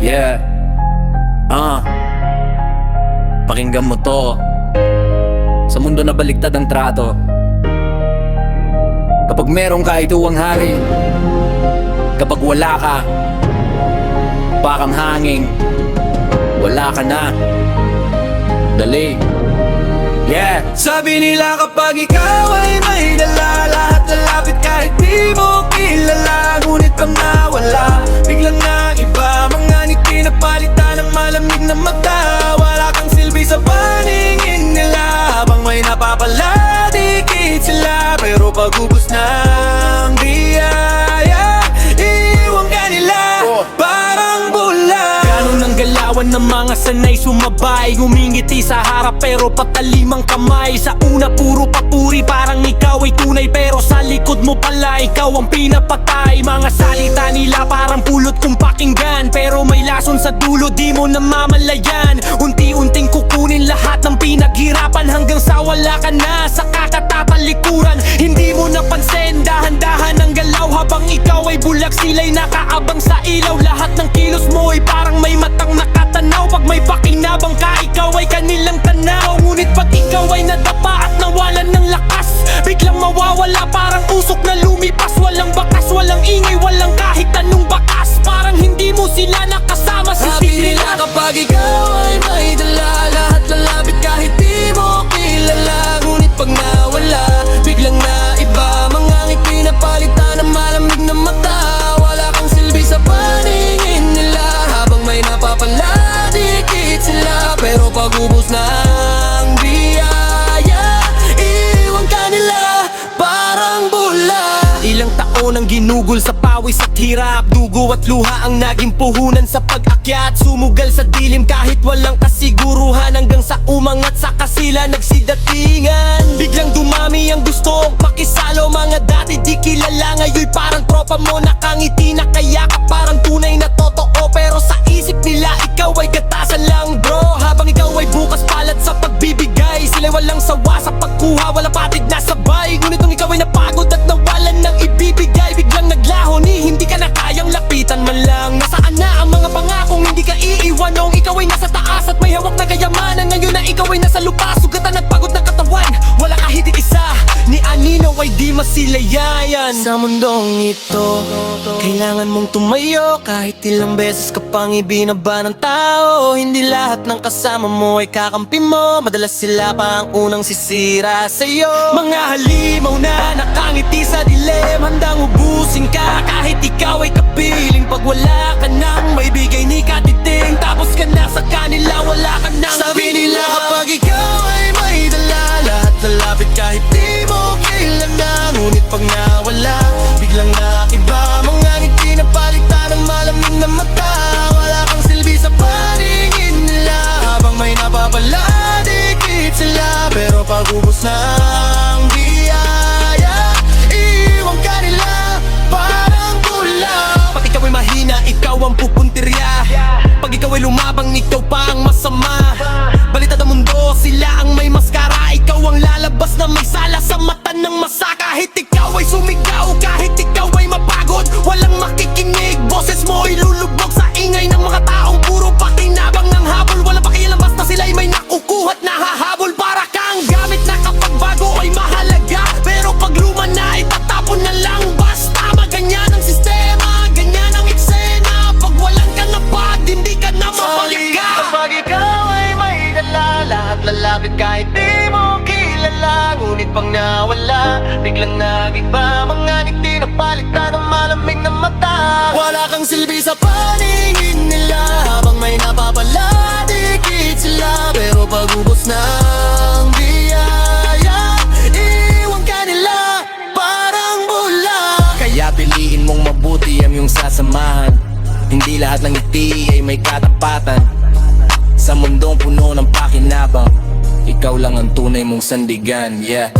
Yeah. Pakinggan mo to. Sa mundo na baliktad ang trato, kapag meron ka, ito ang hari. Kapag wala ka, bakang hangin, wala ka na. Dali. Yeah. Sabi nila kapag ikaw ay may dala, lahat lalapit kahit di mo kilala. Ngunit pag nawala, biglang naiba. Mga ngiti na palitan ng malamig na mata. Wala kang silbi sa paningin nila. Habang may napapala, dikit sila. Pero pag ubos ng biyaya, iiwan ka nila parang bula. Ganun ang galawan ng mga sanay sumabay. Humingiti sa harap pero patalimang kamay. Sa una puro papuri, parang ikaw ay tunay. Pero sa likod mo pala, ikaw ang pinapatay. Mga salita nila parang pulot kong pakinggan, pero may lason sa dulo, di mo namamalayan. Unti-unting kukunin lahat ng pinaghirapan, hanggang sa wala ka na sa kakatatalikuran. Hindi mo napansin, dahan-dahan ang galaw. Habang ikaw ay bulag, sila'y nakaabang sa ilaw. Lahat ng kilos mo ay parang may matang nakatanaw. Pag may pakinabang ka, ikaw ay kanilang tanaw. Ngunit pag ikaw ay nadapa at nawalan ng lakas, biglang mawawala parang usok na lumipas. Walang bakas, walang ingay, walang kahit anong bakas. Parang hindi mo sila nakasama. Sabi nila kapag ikaw ay may dala, lahat lalapit kahit di mo kilala. Ngunit pag nawala, biglang naiba. Mga ngiti na palitan ng malamig na mata. Wala kang silbi sa paningin nila. Habang may napapala, dikit sila. Pero pag ubos ng biyaya, iwan ka nila parang bula. Ilang taon ang ginugol sa pawis at hirap, dugo at luha ang naging puhunan sa pag-akyat. Sumugal sa dilim kahit walang kasiguruhan, hanggang sa umangat sa kasila nagsidatingan. Biglang dumami ang gusto makisalo. Mga dati di kilala, ngayon parang tropa mo. Nakangiti na kaya ka parang tunay na totoo. Pero sa isip nila ikaw ay gatasan lang bro. Habang ikaw ay bukas palad sa pagbibigay, sila'y walang sawa sa pagkuha, walang patid na sabay. Ngunit nung ikaw ay napagod at nawalan ng ibibigay, biglang naglaho ni hindi ka na kayang lapitan man lang. Nasaan na ang mga pangakong hindi ka iiwan nung ikaw ay nasa taas at may hawak na kayamanan? Ngayon na ikaw ay nasa lupa, sugatan at pagod na katawan. Wala kahit isa, ni anino ay di masilayan. Sa mundong ito, kailangan mong tumayo kahit ilang beses ka pang ibinaba ng tao. Hindi lahat ng kasama mo ay kakampi mo, madalas sila pa ang unang sisira sa'yo. Mga halimaw na nakangiti sa dilim, handang ubusin ka kahit ikaw ay kapiling. Pag wala ka nang maibigay ni katiting, tapos ka na sa kanila, wala ka nang sabi nila kapag ikaw ay may dala, lahat lalapit kahit di mo kilala. Ngunit pag nawala, biglang naiba. Mga ngiti na palitan ng malamig na mata. Wala kang silbi sa paningin nila. Habang may napapala, dikit sila. Pero pag ubos ng biyaya, iwan ka nila parang bula. Pag ikaw ay mahina, ikaw ang pupuntirya. Pag ikaw ay lumabang, ikaw pa ang masama. Balitad ang mundo, sila ang may maskara. Ikaw ang lalabas na may sala sa mata ng masa. Kahit ikaw ay sumigaw, kahit ikaw ay mapagod, walang makikinig, boses mo ay lulubog sa ingay ng mga taong puro pakinabang ng habol. Walang pakialam basta sila ay may nakukuha't nahahabol. Para kang gamit na kapag bago ay mahalaga, pero pag luma na itatapon na lang. Basta maganyan ang sistema, ganyan ang eksena. Pag walang ka na bad, hindi ka na mapalika. Kapag ikaw ay may dala, lahat lalapit kahit di mo kilala. Ngunit pag nawala, biglang nag-iba. Mga ngiti na palitan ng malamig na mata. Wala kang silbi sa paningin nila. Habang may napapala, dikit sila. Pero pag ubos ng biyaya, iwan ka nila parang bula. Kaya piliin mong mabuti ang iyong sasamahan. Hindi lahat ng ngiti ay may katapatan. Sa mundong puno ng pakinabang, ikaw lang ang tunay mong sandigan, yeah.